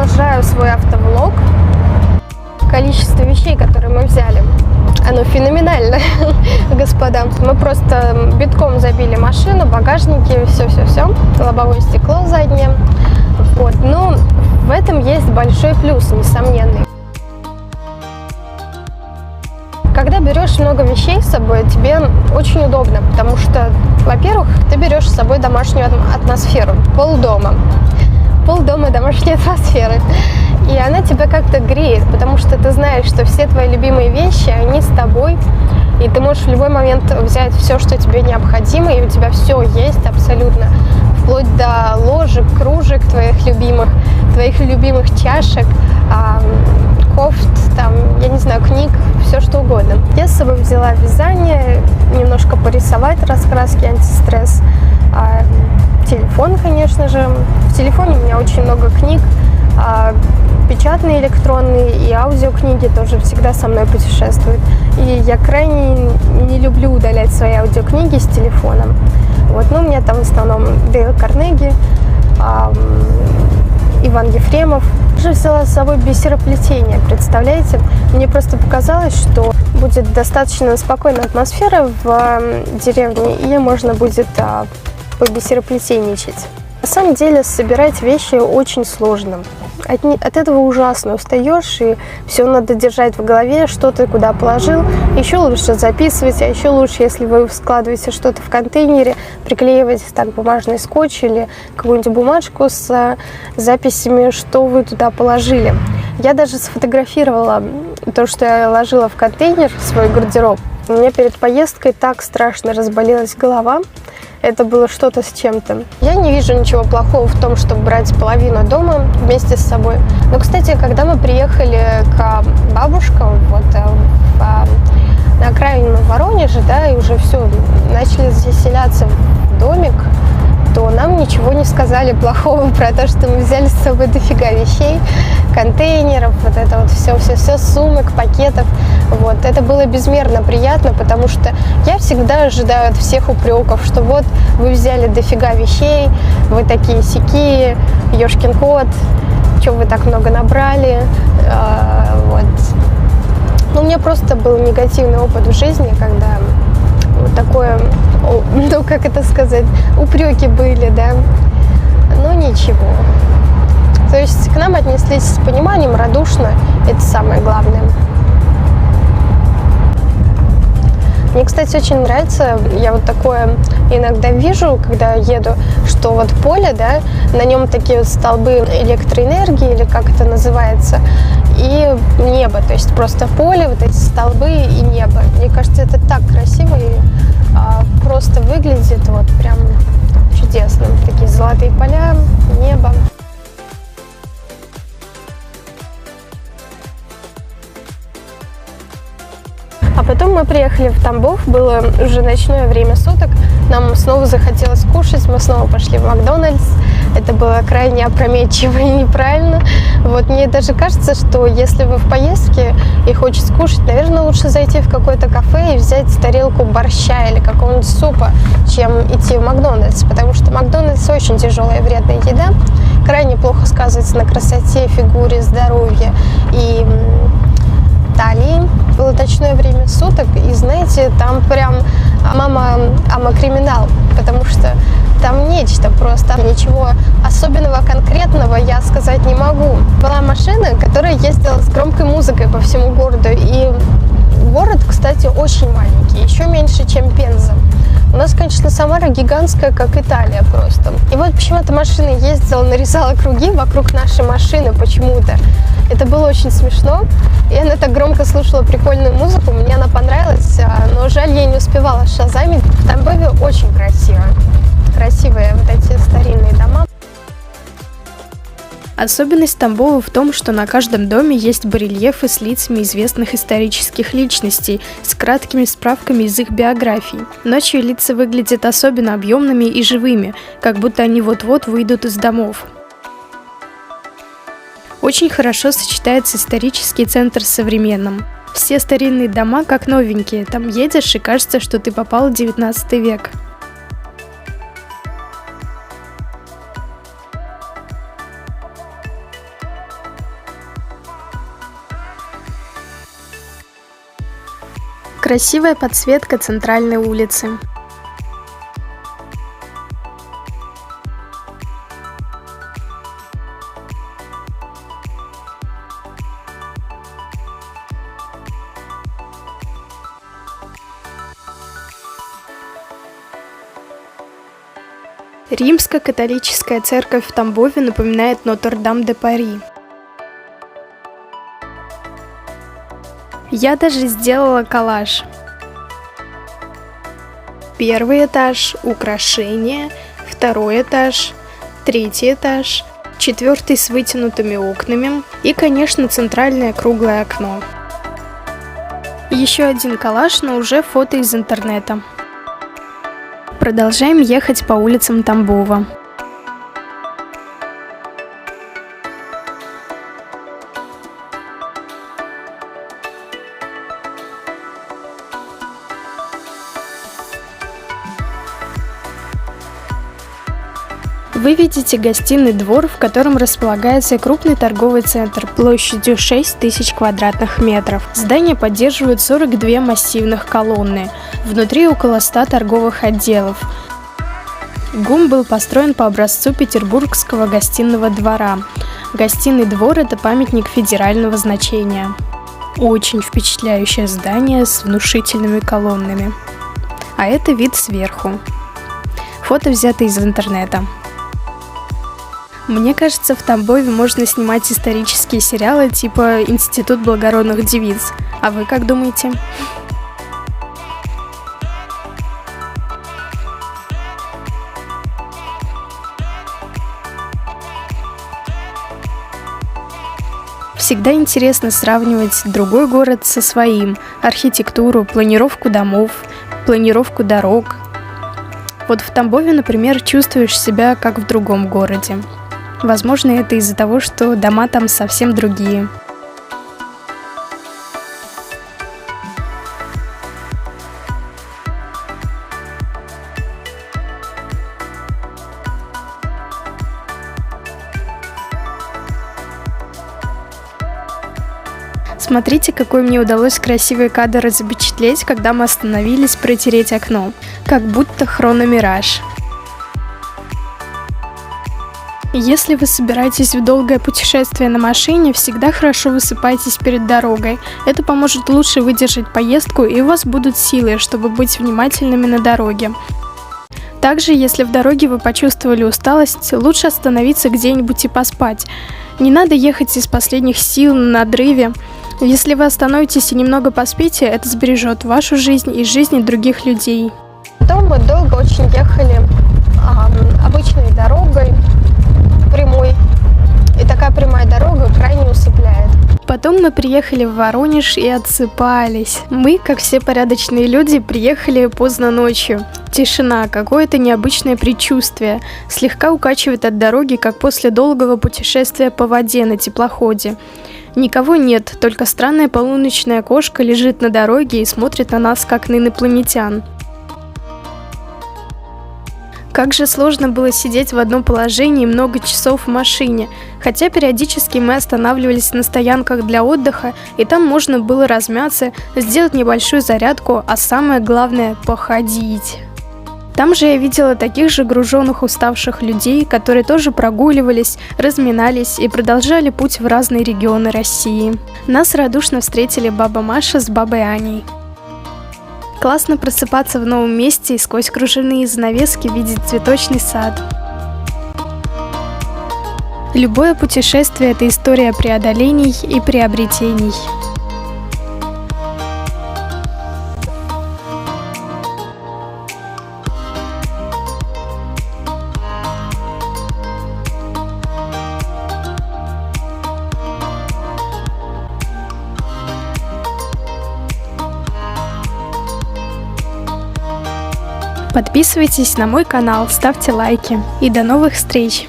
продолжаю свой автовлог. Количество вещей, которые мы взяли, оно феноменально, господа. Мы просто битком забили машину, багажники, все, лобовое стекло заднее. Вот. Но в этом есть большой плюс, несомненный. Когда берешь много вещей с собой, тебе очень удобно, потому что, во-первых, ты берешь с собой домашнюю атмосферу, полдома домашней атмосферы. И она тебя как-то греет, потому что ты знаешь, что все твои любимые вещи, они с тобой, и ты можешь в любой момент взять все, что тебе необходимо, и у тебя все есть абсолютно, вплоть до ложек, кружек твоих любимых чашек, кофт, там, я не знаю, книг, все что угодно. Я с собой взяла вязание, немножко порисовать, раскраски, антистресс, телефон, конечно же. В телефоне у меня очень много книг, печатные, электронные и аудиокниги тоже всегда со мной путешествуют. И я крайне не люблю удалять свои аудиокниги с телефоном. Вот, ну, у меня там в основном Дейл Карнеги, Иван Ефремов. Я взяла с собой бисероплетение, представляете? Мне просто показалось, что будет достаточно спокойная атмосфера в деревне, и можно будет побисероплетенничать. На самом деле собирать вещи очень сложно. От этого ужасно устаешь, и все надо держать в голове, что ты куда положил. Еще лучше записывать, а еще лучше, если вы складываете что-то в контейнере, приклеивать так бумажный скотч или какую-нибудь бумажку с записями, что вы туда положили. Я даже сфотографировала то, что я ложила в контейнер, свой гардероб. У меня перед поездкой так страшно разболелась голова. Это было что-то с чем-то. Я не вижу ничего плохого в том, чтобы брать половину дома вместе с собой. Но, кстати, когда мы приехали к бабушкам, вот на окраину Воронежа, да, и уже все, начали заселяться в домик, то нам ничего не сказали плохого про то, что мы взяли с собой дофига вещей, контейнеров, вот это вот все, сумок, пакетов. Вот. Это было безмерно приятно, потому что я всегда ожидаю от всех упреков, что вот вы взяли дофига вещей, вы такие-сякие, ёшкин кот, что вы так много набрали. Вот. Ну, у меня просто был негативный опыт в жизни, когда вот такое, ну, как это сказать, упреки были, да, но ничего. То есть к нам отнеслись с пониманием, радушно, это самое главное. Мне, кстати, очень нравится, я вот такое иногда вижу, когда еду, что вот поле, да, на нем такие вот столбы электроэнергии, или как это называется, и небо, то есть просто поле, вот эти столбы и небо. Мне кажется, это так красиво и просто выглядит вот прям чудесно. Такие золотые поля, небо. А потом мы приехали в Тамбов, было уже ночное время суток, нам снова захотелось кушать, мы снова пошли в Макдональдс. Это было крайне опрометчиво и неправильно. Вот, мне даже кажется, что если вы в поездке и хочется кушать, наверное, лучше зайти в какое-то кафе и взять тарелку борща или какого-нибудь супа, чем идти в Макдональдс, потому что Макдональдс очень тяжелая и вредная еда, крайне плохо сказывается на красоте, фигуре, здоровье и талии. Было ночное время суток, и, знаете, там прям криминал, потому что там нечто просто, ничего особенного, конкретного я сказать не могу. Была машина, которая ездила с громкой музыкой по всему городу, и город, кстати, очень маленький, еще меньше, чем Пенза. У нас, конечно, Самара гигантская, как Италия просто. И вот почему эта машина ездила, нарезала круги вокруг нашей машины почему-то. Это было очень смешно. И она так громко слушала прикольную музыку, мне она понравилась, но жаль, я не успевала шазамить. В Тамбове очень красиво. Красивые вот эти старинные дома. Особенность Тамбова в том, что на каждом доме есть барельефы с лицами известных исторических личностей с краткими справками из их биографий. Ночью лица выглядят особенно объемными и живыми, как будто они вот-вот выйдут из домов. Очень хорошо сочетается исторический центр с современным. Все старинные дома как новенькие, там едешь и кажется, что ты попал в 19 век. Красивая подсветка центральной улицы. Римско-католическая церковь в Тамбове напоминает Нотр-Дам-де-Пари. Я даже сделала коллаж. Первый этаж – украшения, второй этаж, третий этаж, четвертый с вытянутыми окнами и, конечно, центральное круглое окно. Еще один коллаж, но уже фото из интернета. Продолжаем ехать по улицам Тамбова. Вы видите гостиный двор, в котором располагается крупный торговый центр площадью 6000 квадратных метров. Здание поддерживает 42 массивных колонны. Внутри около 100 торговых отделов. ГУМ был построен по образцу Петербургского гостиного двора. Гостиный двор – это памятник федерального значения. Очень впечатляющее здание с внушительными колоннами. А это вид сверху. Фото взято из интернета. Мне кажется, в Тамбове можно снимать исторические сериалы типа «Институт благородных девиц». А вы как думаете? Всегда интересно сравнивать другой город со своим, архитектуру, планировку домов, планировку дорог. Вот в Тамбове, например, чувствуешь себя как в другом городе. Возможно, это из-за того, что дома там совсем другие. Смотрите, какой мне удалось красивый кадр запечатлеть, когда мы остановились протереть окно. Как будто хрономираж. Если вы собираетесь в долгое путешествие на машине, всегда хорошо высыпайтесь перед дорогой. Это поможет лучше выдержать поездку, и у вас будут силы, чтобы быть внимательными на дороге. Также, если в дороге вы почувствовали усталость, лучше остановиться где-нибудь и поспать. Не надо ехать из последних сил на надрыве. Если вы остановитесь и немного поспите, это сбережет вашу жизнь и жизни других людей. Потом мы долго очень ехали обычной дорогой, прямой. И такая прямая дорога крайне усыпляет. Потом мы приехали в Воронеж и отсыпались. Мы, как все порядочные люди, приехали поздно ночью. Тишина, какое-то необычное предчувствие. Слегка укачивает от дороги, как после долгого путешествия по воде на теплоходе. Никого нет, только странная полуночная кошка лежит на дороге и смотрит на нас, как на инопланетян. Как же сложно было сидеть в одном положении много часов в машине, хотя периодически мы останавливались на стоянках для отдыха, и там можно было размяться, сделать небольшую зарядку, а самое главное – походить. Там же я видела таких же груженных, уставших людей, которые тоже прогуливались, разминались и продолжали путь в разные регионы России. Нас радушно встретили баба Маша с бабой Аней. Классно просыпаться в новом месте и сквозь кружевные занавески видеть цветочный сад. Любое путешествие – это история преодолений и приобретений. Подписывайтесь на мой канал, ставьте лайки и до новых встреч!